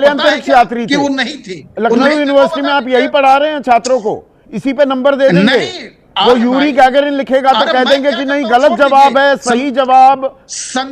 पहले अंतरिक्ष यात्री थे, वो नहीं थे। लखनऊ यूनिवर्सिटी में आप यही पढ़ा रहे हैं छात्रों को, इसी पे नंबर दे देंगे। वो यूरी गैगरिन लिखेगा तो कह देंगे कि नहीं गलत जवाब है, सही जवाब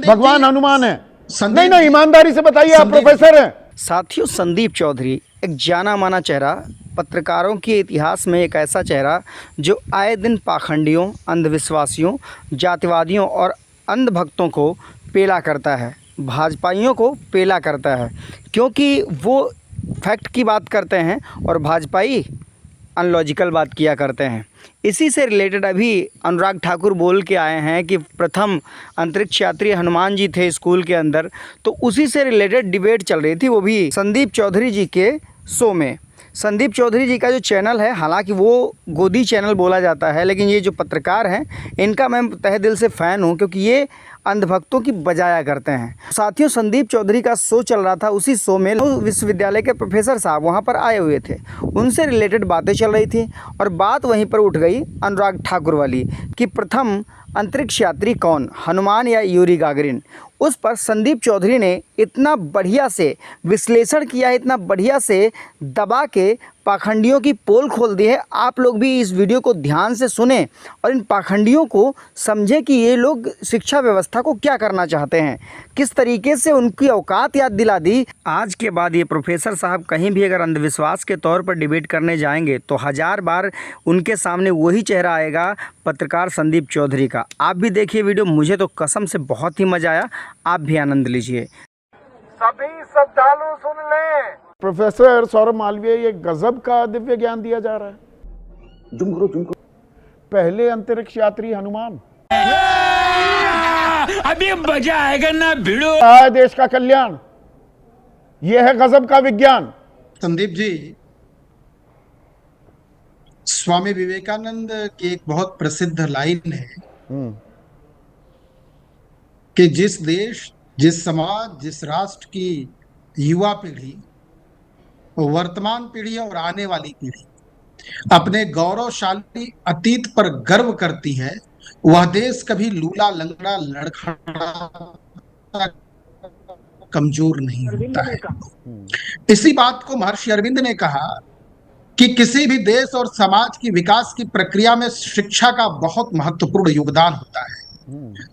भगवान हनुमान है। नहीं नहीं, ईमानदारी से बताइए, आप प्रोफेसर हैं। साथियों, संदीप चौधरी एक जाना माना चेहरा, पत्रकारों के इतिहास में एक ऐसा चेहरा जो आए दिन पाखंडियों, अंधविश्वासियों, जातिवादियों और अंधभक्तों को पेला करता है, भाजपाइयों को पेला करता है, क्योंकि वो फैक्ट की बात करते हैं और भाजपाई अनलॉजिकल बात किया करते हैं। इसी से रिलेटेड अभी अनुराग ठाकुर बोल के आए हैं कि प्रथम अंतरिक्ष यात्री हनुमान जी थे स्कूल के अंदर, तो उसी से रिलेटेड डिबेट चल रही थी, वो भी संदीप चौधरी जी के शो में। संदीप चौधरी जी का जो चैनल है, हालांकि वो गोदी चैनल बोला जाता है, लेकिन ये जो पत्रकार हैं इनका मैं तहे दिल से फ़ैन हूँ, क्योंकि ये अंधभक्तों की बजाया करते हैं। साथियों, संदीप चौधरी का शो चल रहा था, उसी शो में विश्वविद्यालय के प्रोफेसर साहब वहाँ पर आए हुए थे, उनसे रिलेटेड बातें चल रही थी और बात वहीं पर उठ गई अनुराग ठाकुर वाली कि प्रथम अंतरिक्ष यात्री कौन, हनुमान या यूरी गागरिन। उस पर संदीप चौधरी ने इतना बढ़िया से विश्लेषण किया, इतना बढ़िया से दबा के पाखंडियों की पोल खोल दी है। आप लोग भी इस वीडियो को ध्यान से सुने और इन पाखंडियों को समझें कि ये लोग शिक्षा व्यवस्था को क्या करना चाहते हैं, किस तरीके से उनकी औकात याद दिला दी। आज के बाद ये प्रोफेसर साहब कहीं भी अगर अंधविश्वास के तौर पर डिबेट करने जाएंगे तो 1000 बार उनके सामने वही चेहरा आएगा, पत्रकार संदीप चौधरी का। आप भी देखिए वीडियो, मुझे तो कसम से बहुत ही मजा आया, आप भी आनंद लीजिए। सभी श्रद्धालु सुन लें। प्रोफेसर सौरभ मालवीय, ये गजब का दिव्य ज्ञान दिया जा रहा है। जुम करो। पहले अंतरिक्ष यात्री हनुमान, अभी मजा आएगा ना भिड़ो। देश का कल्याण, यह है गजब का विज्ञान। संदीप जी, स्वामी विवेकानंद की एक बहुत प्रसिद्ध लाइन है कि जिस देश, जिस समाज, जिस राष्ट्र की युवा पीढ़ी, वर्तमान पीढ़ी और आने वाली पीढ़ी अपने गौरवशाली अतीत पर गर्व करती है, वह देश कभी लूला लंगड़ा लड़खड़ा कमजोर नहीं होता है। इसी बात को महर्षि अरविंद ने कहा कि किसी भी देश और समाज की विकास की प्रक्रिया में शिक्षा का बहुत महत्वपूर्ण योगदान होता है,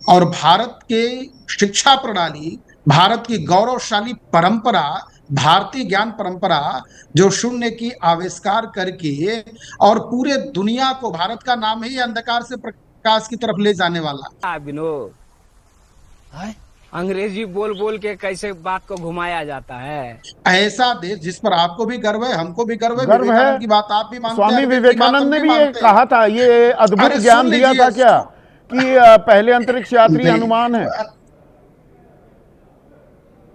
और भारत के शिक्षा प्रणाली, भारत की गौरवशाली परंपरा, भारतीय ज्ञान परंपरा जो शून्य की आविष्कार करके और पूरे दुनिया को, भारत का नाम ही अंधकार से प्रकाश की तरफ ले जाने वाला। विनोद, अंग्रेजी बोल बोल के कैसे बात को घुमाया जाता है। ऐसा देश जिस पर आपको भी गर्व है, हमको भी गर्व है, की बात आप भी मानते हैं। स्वामी विवेकानंद ने भी ये कहा था, ये अद्भुत ज्ञान दिया था क्या कि पहले अंतरिक्ष यात्री हनुमान है।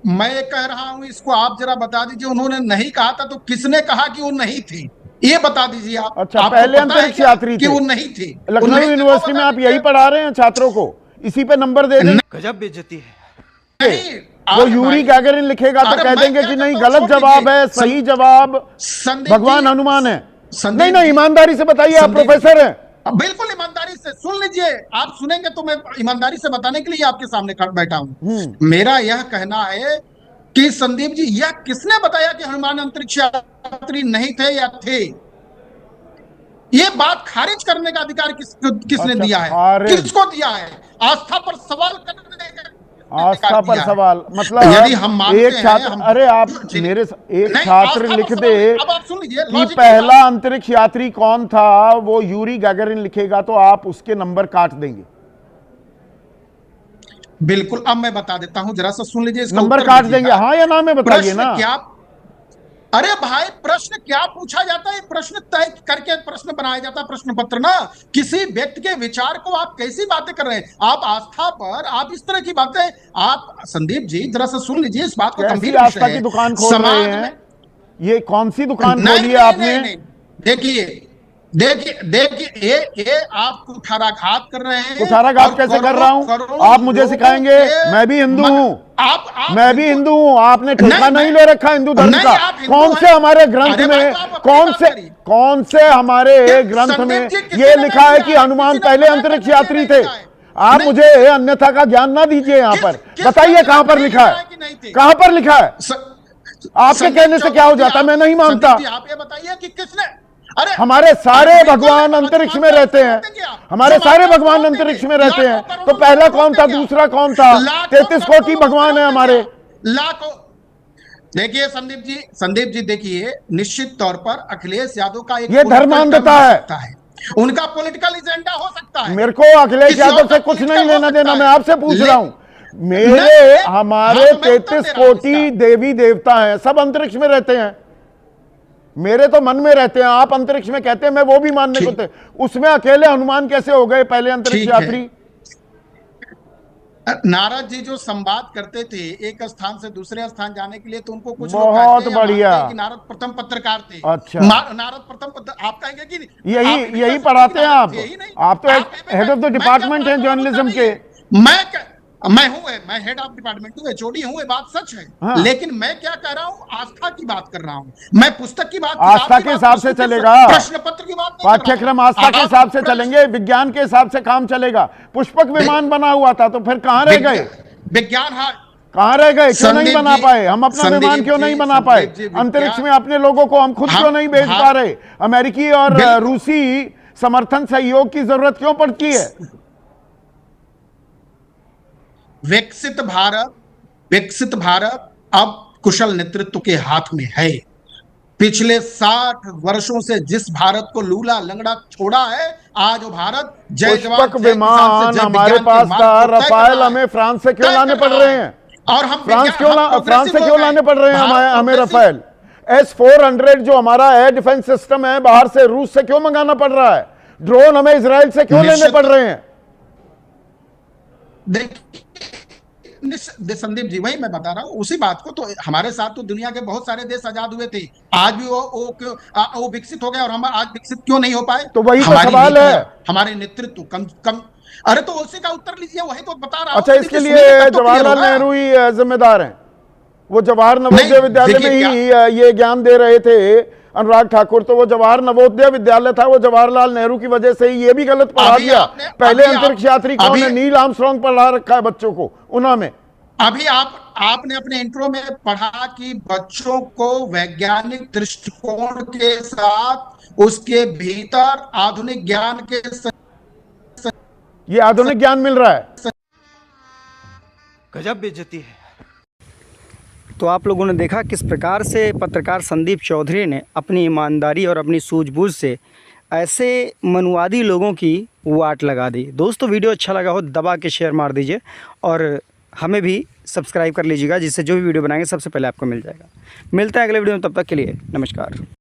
मैं ये कह रहा हूं, इसको आप जरा बता दीजिए, उन्होंने नहीं कहा था तो किसने कहा कि वो नहीं थे, ये बता दीजिए आप। अच्छा, पहले अंतरिक्ष यात्री कि वो नहीं थे। लखनऊ यूनिवर्सिटी में आप यही पढ़ा रहे हैं छात्रों को, इसी पे नंबर दे देंगे। गजब बेइज्जती है। वो यूरी गैगरिन लिखेगा तो कह देंगे कि नहीं गलत जवाब है, सही जवाब भगवान हनुमान है। नहीं नहीं, ईमानदारी से बताइए, आप प्रोफेसर हैं। बिल्कुल ईमानदारी से सुन लीजिए, आप सुनेंगे तो मैं ईमानदारी से बताने के लिए आपके सामने बैठा हूं। मेरा यह कहना है कि संदीप जी, यह किसने बताया कि हनुमान अंतरिक्ष यात्री नहीं थे या थे? ये बात खारिज करने का अधिकार किसने दिया है, किसको दिया है? आस्था पर सवाल करने का, आस्था पर सवाल मतलब यदि हम एक छात्र, अरे आप मेरे एक छात्र लिख दे कि पहला अंतरिक्ष यात्री कौन था, वो यूरी गैगरिन लिखेगा तो आप उसके नंबर काट देंगे। बिल्कुल, अब मैं बता देता हूं, जरा सा सुन लीजिए, नंबर काट देंगे, हाँ या ना में बताइए ना। क्या, अरे भाई, प्रश्न क्या पूछा जाता है, प्रश्न तय करके प्रश्न बनाया जाता है, प्रश्न पत्र ना। किसी व्यक्ति के विचार को आप कैसी बातें कर रहे हैं, आप आस्था पर, आप इस तरह की बातें, आप संदीप जी जरा सा सुन लीजिए, इस बात को गंभीर आस्था की दुकान खोल रहे हैं। ये कौन सी दुकान खोली है आपने? देखिए ये आप कुठाराघात कर रहे हैं। कुठाराघात कैसे कर रहा हूं? आप मुझे सिखाएंगे? मैं भी हिंदू हूं, मैं भी हिंदू हूं। आपने ठेका नहीं ले रखा हिंदू धर्म का। कौन से हमारे ग्रंथ में, कौन से हमारे ग्रंथ में ये लिखा है कि हनुमान पहले अंतरिक्ष यात्री थे? आप मुझे अन्यथा का ज्ञान ना दीजिए। यहाँ पर बताइए कहां पर लिखा है, कहां पर लिखा है? आपके कहने से क्या हो जाता, मैं नहीं मानता। आप ये बताइए कि किसने, अरे हमारे सारे भगवान अंतरिक्ष में रहते हैं, हमारे सारे भगवान अंतरिक्ष में रहते हैं, तो पहला कौन था, दूसरा कौन था? 33 कोटि भगवान है हमारे। लाखों। देखिए संदीप जी देखिए, निश्चित तौर पर अखिलेश यादव का एक ये धर्मांधता है, उनका पॉलिटिकल एजेंडा हो सकता है। मेरे को अखिलेश यादव से कुछ नहीं लेना देना, मैं आपसे पूछ रहा हूं। मेरे हमारे 33 कोटि देवी देवता हैं, सब अंतरिक्ष में रहते हैं, मेरे तो मन में रहते हैं। आप अंतरिक्ष में कहते हैं, मैं वो भी मानने को थे, उसमें अकेले हनुमान कैसे हो गए पहले अंतरिक्ष यात्री? नारद जी जो संवाद करते थे एक स्थान से दूसरे स्थान जाने के लिए, तो उनको कुछ बहुत बढ़िया कि नारद प्रथम पत्रकार थे। अच्छा, नारद प्रथम आप कहेंगे कि यही पढ़ाते हैं आप तो हेड ऑफ द डिपार्टमेंट हैं जर्नलिज्म के। मैं हेड ऑफ डिपार्टमेंट हूँ, एचओडी हूँ, ये बात सच है। हाँ। लेकिन मैं क्या कह रहा हूँ, आस्था की बात कर रहा हूँ, मैं पुस्तक की बात, आस्था के हिसाब से चलेगा, प्रश्न पत्र की बात, पाठ्यक्रम आस्था के हिसाब से चलेंगे, विज्ञान के हिसाब से काम चलेगा। पुष्पक विमान बना हुआ था, तो फिर कहां रह गए विज्ञान? हाँ, कहां रह गए? क्यों नहीं बना पाए? हम अपना विमान क्यों नहीं बना पाए? अंतरिक्ष में अपने लोगों को हम खुद क्यों नहीं भेज पा रहे? अमेरिकी और रूसी समर्थन सहयोग की जरूरत क्यों पड़ती है? विकसित भारत अब कुशल नेतृत्व के हाथ में है। पिछले 60 वर्षों से जिस भारत को लूला लंगड़ा छोड़ा है, आज वो भारत जय जवान विमान हमारे पास था, रफाल हमें फ्रांस से क्यों लाने पड़ रहे हैं? और हम फ्रांस से क्यों लाने पड़ रहे हैं हमें रफाल? S-400 जो हमारा एयर डिफेंस सिस्टम है, बाहर से रूस से क्यों मंगाना पड़ रहा है? ड्रोन हमें इजराइल से क्यों लेने पड़ रहे हैं? संदीप जी, वही मैं बता रहा हूं, उसी बात को। तो हमारे साथ तो दुनिया के बहुत सारे देश आजाद हुए थे, आज भी वो विकसित हो गए, और हम आज विकसित क्यों नहीं हो पाए? तो वही तो सवाल है, हमारे नेतृत्व कम। अरे तो उसी का उत्तर लीजिए, वही तो बता रहा हूं। अच्छा, इसके लिए जवाहरलाल नेहरू ही जिम्मेदार हैं। वो जवाहर नवोदय विद्यालय में ही ये ज्ञान दे रहे थे अनुराग ठाकुर, तो वो जवाहर नवोदय विद्यालय था, वो जवाहरलाल नेहरू की वजह से ही ये भी गलत पढ़ा दिया। पहले अंतरिक्ष यात्री कौन है? नील आर्मस्ट्रांग पढ़ा रखा है बच्चों को उन्होंने। अभी आपने अपने इंट्रो में पढ़ा कि बच्चों को वैज्ञानिक दृष्टिकोण के साथ उसके भीतर आधुनिक ज्ञान के ये आधुनिक ज्ञान मिल रहा है। गजब बेइज्जती है। तो आप लोगों ने देखा किस प्रकार से पत्रकार संदीप चौधरी ने अपनी ईमानदारी और अपनी सूझबूझ से ऐसे मनुवादी लोगों की वाट लगा दी। दोस्तों, वीडियो अच्छा लगा हो दबा के शेयर मार दीजिए और हमें भी सब्सक्राइब कर लीजिएगा, जिससे जो भी वीडियो बनाएंगे सबसे पहले आपको मिल जाएगा। मिलता है अगले वीडियो में, तब तक के लिए नमस्कार।